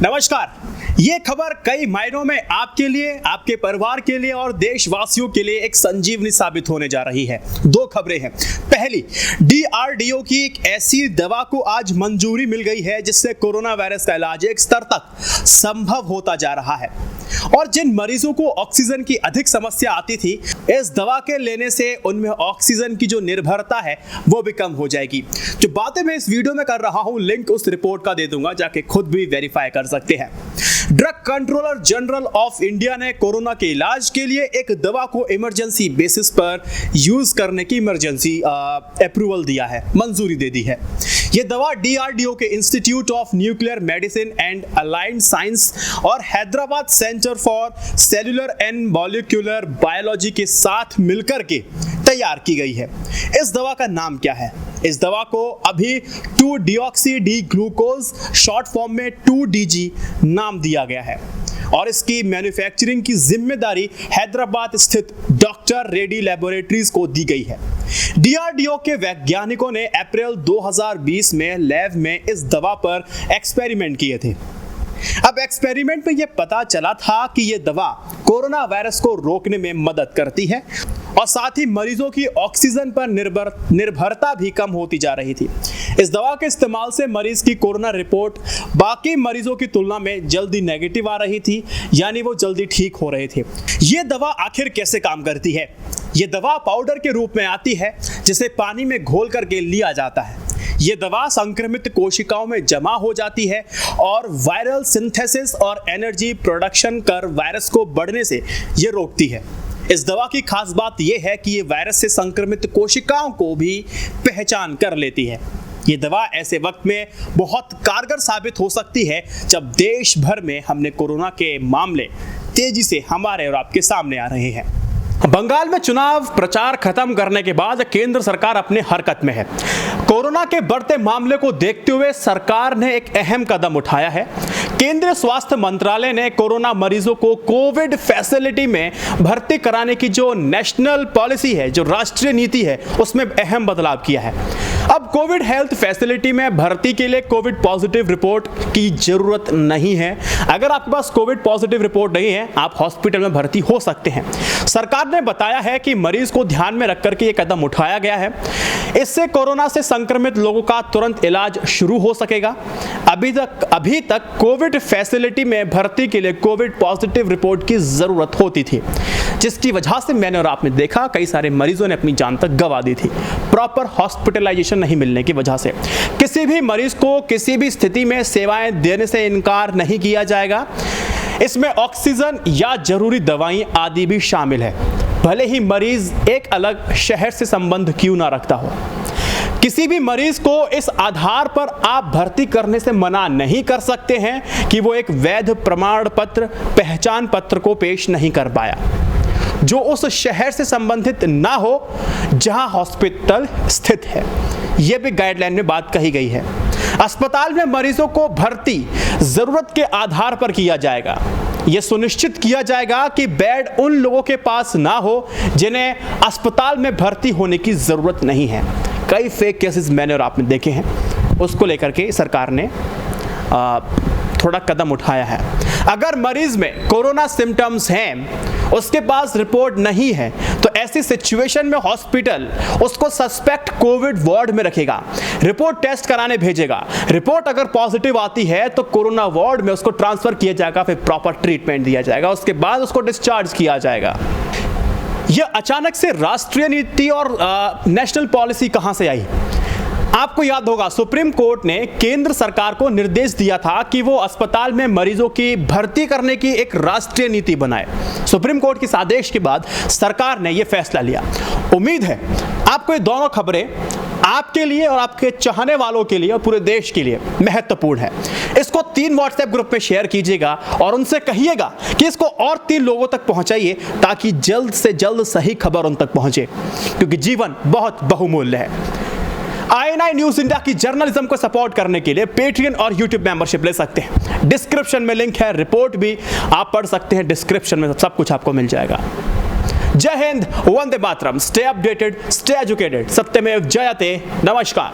नमस्कार। ये खबर कई मायनों में आपके लिए, आपके परिवार के लिए और देशवासियों के लिए एक संजीवनी साबित होने जा रही है। दो खबरें हैं। पहली, DRDO की एक ऐसी दवा को आज मंजूरी मिल गई है जिससे कोरोना वायरस का इलाज एक स्तर तक संभव होता जा रहा है और जिन मरीजों को ऑक्सीजन की अधिक समस्या आती थी, इस दवा के लेने से उनमें ऑक्सीजन की जो निर्भरता है वो भी कम हो जाएगी। जो बातें मैं इस वीडियो में कर रहा हूं, लिंक उस रिपोर्ट का दे दूंगा, जाके खुद भी वेरीफाई कर सकते हैं। Drug controller general of India ने कोरोना के इलाज के लिए एक दवा को इमरजेंसी बेसिस पर यूज करने की इमरजेंसी अप्रूवल दिया है, मंजूरी दे दी है। यह दवा DRDO के Institute of Nuclear Medicine and Allied Science और Hyderabad Centre for Cellular and Molecular Biology के साथ मिलकर के तैयार की गई है। इस दवा का नाम क्या है? इस दवा को अभी 2-deoxy-D-ग्लूकोज शॉर्ट फॉर्म में 2DG नाम दिया गया है और इसकी मैन्युफैक्चरिंग की जिम्मेदारी हैदराबाद स्थित डॉक्टर रेड्डी लैबोरेटरीज को दी गई है। DRDO के वैज्ञानिकों ने अप्रैल 2020 में लैब में इस दवा पर एक्सपेरिमेंट किए थे। अब एक्सपेरिमेंट में यह पता चला था कि यह दवा कोरोना वायरस को रोकने में मदद करती है और साथ ही मरीजों की ऑक्सीजन पर निर्भरता भी कम होती जा रही थी। इस दवा के इस्तेमाल से मरीज की कोरोना रिपोर्ट बाकी मरीजों की तुलना में जल्दी नेगेटिव आ रही थी, यानी वो जल्दी ठीक हो रहे थे। ये दवा आखिर कैसे काम करती है? ये दवा पाउडर के रूप में आती है जिसे पानी में घोल करके लिया जाता है। ये दवा संक्रमित कोशिकाओं में जमा हो जाती है और वायरल सिंथेसिस और एनर्जी प्रोडक्शन कर वायरस को बढ़ने से ये रोकती है। इस दवा की खास बात यह है कि ये वायरस से संक्रमित कोशिकाओं को भी पहचान कर लेती है। ये दवा ऐसे वक्त में बहुत कारगर साबित हो सकती है जब देश भर में हमने कोरोना के मामले तेजी से हमारे और आपके सामने आ रहे हैं। बंगाल में चुनाव प्रचार खत्म करने के बाद केंद्र सरकार अपने हरकत में है। कोरोना के बढ़ते मामले को देखते हुए सरकार ने एक अहम कदम उठाया है। केंद्रीय स्वास्थ्य मंत्रालय ने कोरोना मरीजों को कोविड फैसिलिटी में भर्ती कराने की जो नेशनल पॉलिसी है, जो राष्ट्रीय नीति है, उसमें अहम बदलाव किया है। अब कोविड हेल्थ फैसिलिटी में भर्ती के लिए कोविड पॉजिटिव रिपोर्ट की जरूरत नहीं है। अगर आपके पास कोविड पॉजिटिव रिपोर्ट नहीं है, आप हॉस्पिटल में भर्ती हो सकते हैं। सरकार ने बताया है कि मरीज को ध्यान में रखकर के ये कदम उठाया गया है। इससे कोरोना से संक्रमित लोगों का तुरंत इलाज शुरू हो सकेगा। अभी तक कोविड फैसिलिटी में भर्ती के लिए कोविड पॉजिटिव रिपोर्ट की जरूरत होती थी, जिसकी वजह से मैंने और आपने देखा कई सारे मरीजों ने अपनी जान तक गंवा दी थी। प्रॉपर हॉस्पिटलाइजेशन नहीं मिलने की वजह से किसी भी मरीज को किसी भी स्थिति में सेवाएं देने से इनकार नहीं किया जाएगा। इसमें ऑक्सीजन या जरूरी दवाएं आदि भी शामिल है, भले ही मरीज एक अलग शहर से संबंध क्यों ना रखता हो। किसी भी मरीज को इस आधार पर आप भर्ती करने से मना नहीं कर सकते हैं कि वो एक वैध प्रमाण पत्र, पहचान पत्र को पेश नहीं कर पाया, जो उस शहर से संबंधित ना हो जहां हॉस्पिटल स्थित है। यह भी गाइडलाइन में बात कही गई है। अस्पताल में मरीजों को भर्ती जरूरत के आधार पर किया जाएगा। यह सुनिश्चित किया जाएगा कि बेड उन लोगों के पास ना हो जिन्हें अस्पताल में भर्ती होने की जरूरत नहीं है। कई फेक केसेस मैंने और आपने देखे हैं, उसको लेकर के सरकार ने थोड़ा कदम उठाया है। अगर मरीज में कोरोना सिम्टम्स हैं, उसके पास रिपोर्ट नहीं है, तो ऐसी सिचुएशन में हॉस्पिटल उसको सस्पेक्ट कोविड वार्ड में रखेगा, रिपोर्ट टेस्ट कराने भेजेगा। रिपोर्ट अगर पॉजिटिव आती है तो कोरोना वार्ड में उसको ट्रांसफर किया जाएगा, फिर प्रॉपर ट्रीटमेंट दिया जाएगा, उसके बाद उसको डिस्चार्ज किया जाएगा। यह अचानक से राष्ट्रीय नीति और नेशनल पॉलिसी कहां से आई? आपको याद होगा, सुप्रीम कोर्ट ने केंद्र सरकार को निर्देश दिया था कि वो अस्पताल में मरीजों की भर्ती करने की एक राष्ट्रीय नीति बनाए। सुप्रीम कोर्ट के इस आदेश के बाद सरकार ने यह फैसला लिया। उम्मीद है आपको ये दोनों खबरें आपके लिए और आपके चाहने वालों के लिए और पूरे देश के लिए महत्वपूर्ण है। इसको 3 व्हाट्सएप ग्रुप में शेयर कीजिएगा और उनसे कहिएगा कि इसको और 3 लोगों तक पहुंचाइए, ताकि जल्द से जल्द सही खबर उन तक पहुंचे, क्योंकि जीवन बहुत बहुमूल्य है। INI न्यूज इंडिया की जर्नलिज्म को सपोर्ट करने के लिए पेट्रियन और यूट्यूब मेंबरशिप ले सकते हैं। डिस्क्रिप्शन में लिंक है, रिपोर्ट भी आप पढ़ सकते हैं, डिस्क्रिप्शन में सब कुछ आपको मिल जाएगा। जय Hind, Vande Mataram, stay updated, stay educated, सत्यमेव जयते, नमस्कार।